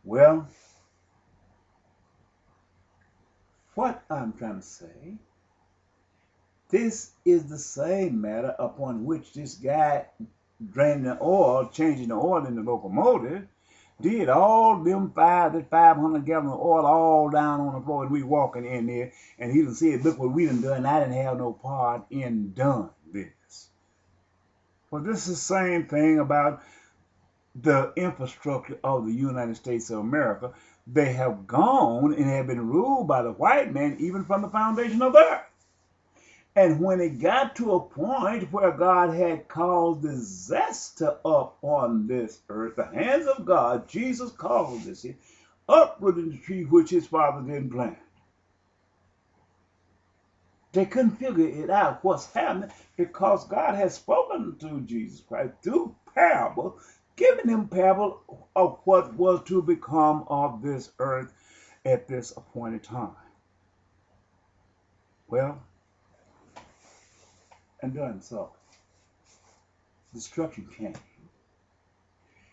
Well, what I'm trying to say, this is the same matter upon which this guy draining the oil, changing the oil in the locomotive, did all them that 500 gallons of oil all down on the floor, and we walking in there, and he done said, look what we done, I didn't have no part in done this. Well, this is the same thing about the infrastructure of the United States of America. They have gone and have been ruled by the white man even from the foundation of the earth. And when it got to a point where God had caused disaster up on this earth, the hands of God, Jesus caused this, uprooted the tree which his father didn't plant. They couldn't figure it out what's happening because God has spoken to Jesus Christ through parable, giving him parable of what was to become of this earth at this appointed time. Well, and done so. Destruction came.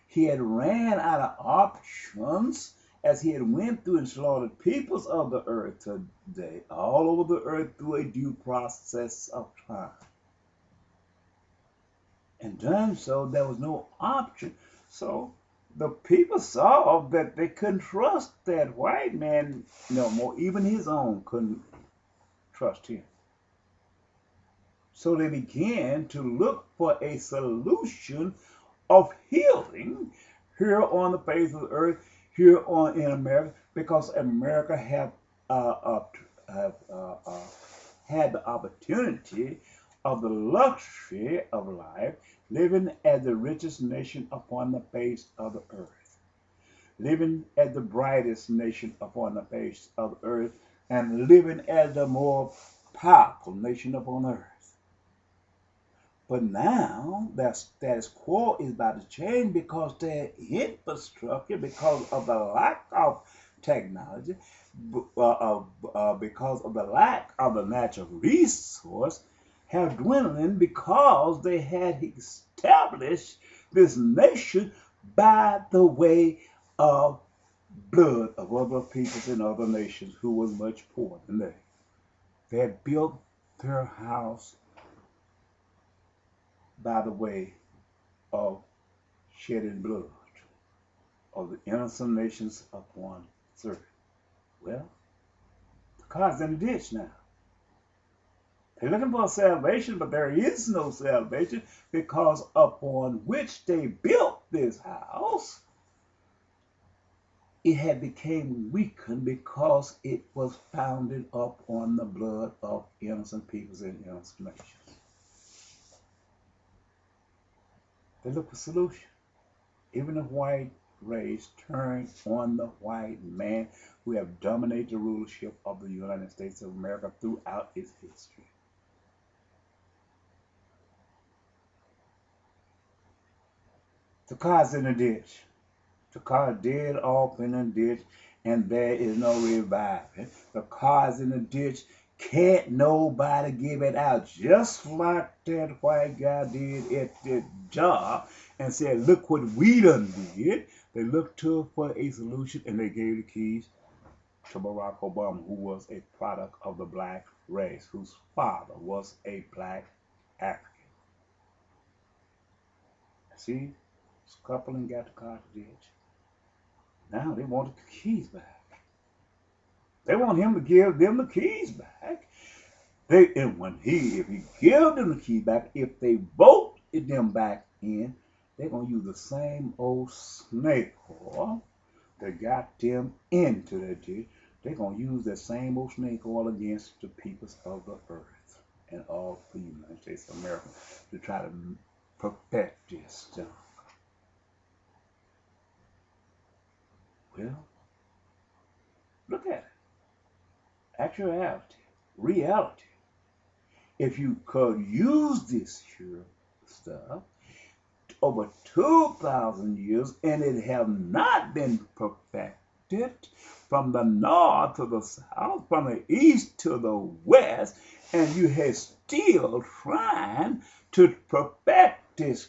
He had ran out of options as he had went through and slaughtered peoples of the earth today, all over the earth through a due process of time. And done so, there was no option. So the people saw that they couldn't trust that white man no more. Even his own couldn't trust him. So they began to look for a solution of healing here on the face of the earth, here on in America, because America have had the opportunity of the luxury of life, living as the richest nation upon the face of the earth, living as the brightest nation upon the face of the earth, and living as the more powerful nation upon earth. But now that status quo is about to change because their infrastructure, because of the lack of technology, because of the lack of the natural resource, have dwindled because they had established this nation by the way of blood of other peoples and other nations who was much poorer than they. They had built their house by the way of shedding blood of the innocent nations upon earth. Well, the car's in the ditch now. They're looking for salvation, but there is no salvation because upon which they built this house, it had become weakened because it was founded up on the blood of innocent peoples and innocent nations. They look for solution. Even the white race turned on the white man who have dominated the rulership of the United States of America throughout its history. The car's in the ditch. The car dead off in the ditch, and there is no reviving. The car's in the ditch. Can't nobody give it out. Just like that white guy did at the job and said, look what we done did. They looked to for a solution and they gave the keys to Barack Obama, who was a product of the black race, whose father was a black African. See, this couple and got the car to the ditch. Now they wanted the keys back. They want him to give them the keys back. If he gives them the keys back, if they vote them back in, they're gonna use the same old snake oil that got them into that ditch. They're gonna use that same old snake oil against the peoples of the earth and all the United States of America to try to perfect this stuff. Well, look at it. Actuality, reality. If you could use this here stuff over 2,000 years and it have not been perfected from the north to the south, from the east to the west, and you had still trying to perfect this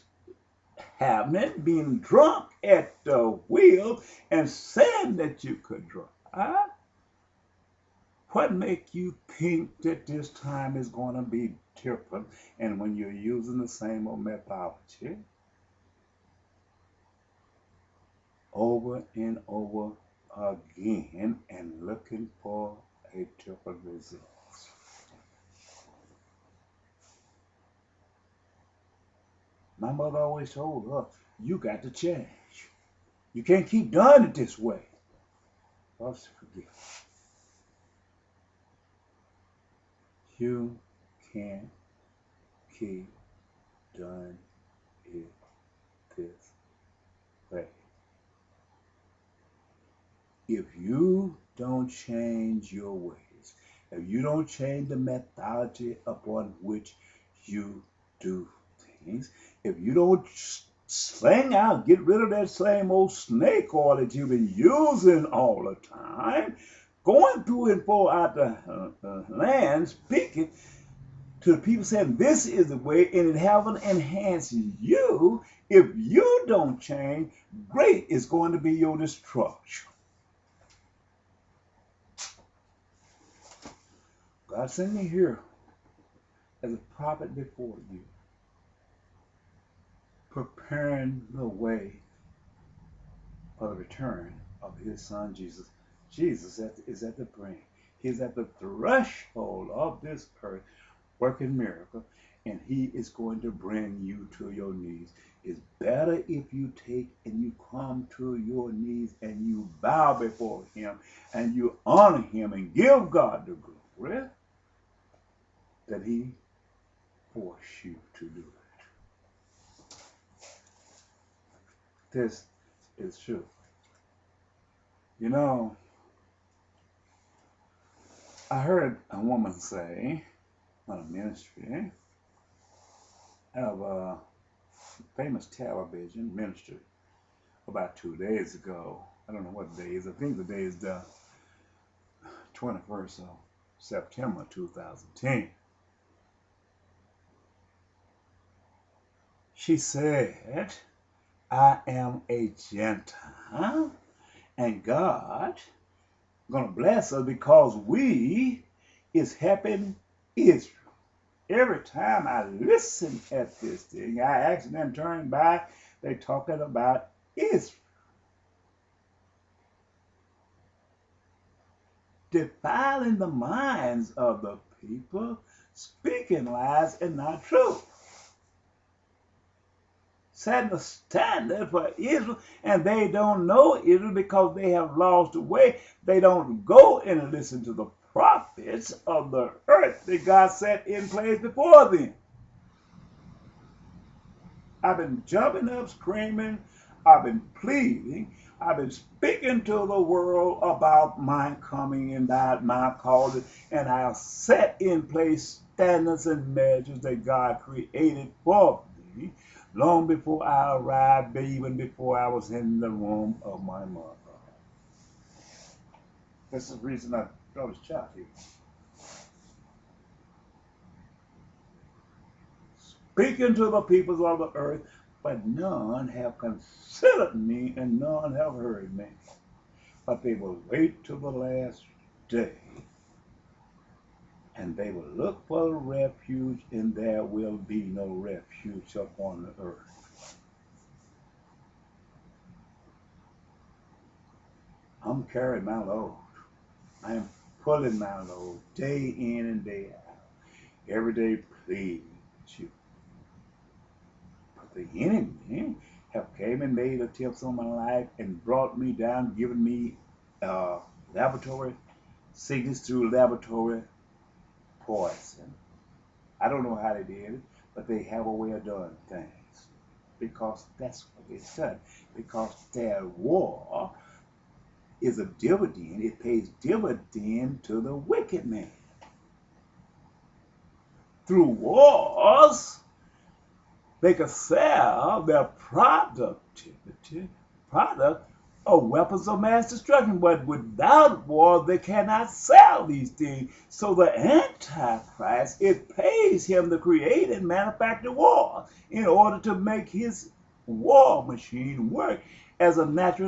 happening, being drunk at the wheel and saying that you could drive. What make you think that this time is going to be different? And when you're using the same old methodology over and over again and looking for a different result. My mother always told us, you got to change. You can't keep doing it this way. Let's forget. You can't keep doing it this way. If you don't change your ways, if you don't change the methodology upon which you do things, if you don't sling out, get rid of that same old snake oil that you've been using all the time, going through and out the land, speaking to the people saying this is the way, and it haven't enhanced you. If you don't change, great is going to be your destruction. God sent me here as a prophet before you, preparing the way for the return of his son Jesus. Jesus is at the brink. He's at the threshold of this earth, working miracle, and he is going to bring you to your knees. It's better if you take and you come to your knees and you bow before him and you honor him and give God the glory than he force you to do it. This is true. You know, I heard a woman say on a ministry of a famous television minister about 2 days ago. I don't know what day is. I think the day is the 21st of September 2010. She said, I am a Gentile, and God going to bless us because we is helping Israel. Every time I listen at this thing, I accidentally turn back, they talking about Israel. Defiling the minds of the people, speaking lies and not truth. Setting a standard for Israel, and they don't know Israel because they have lost the way. They don't go and listen to the prophets of the earth that God set in place before them. I've been jumping up, screaming. I've been pleading. I've been speaking to the world about my coming and that my calling, and I've set in place standards and measures that God created for me long before I arrived, even before I was in the womb of my mother. This is the reason I brought this child here. Speaking to the peoples of the earth, but none have considered me and none have heard me. But they will wait till the last day, and they will look for refuge, and there will be no refuge upon the earth. I'm carrying my load. I am pulling my load day in and day out. Every day pleading with you. But the enemy have came and made attempts on my life and brought me down, given me laboratory sickness through laboratory poison. I don't know how they did it, but they have a way of doing things. Because that's what it's done. Because their war is a dividend. It pays dividend to the wicked man. Through wars, they can sell their product of weapons of mass destruction. But without war, they cannot sell these things. So the Antichrist, it pays him to create and manufacture war in order to make his war machine work as a natural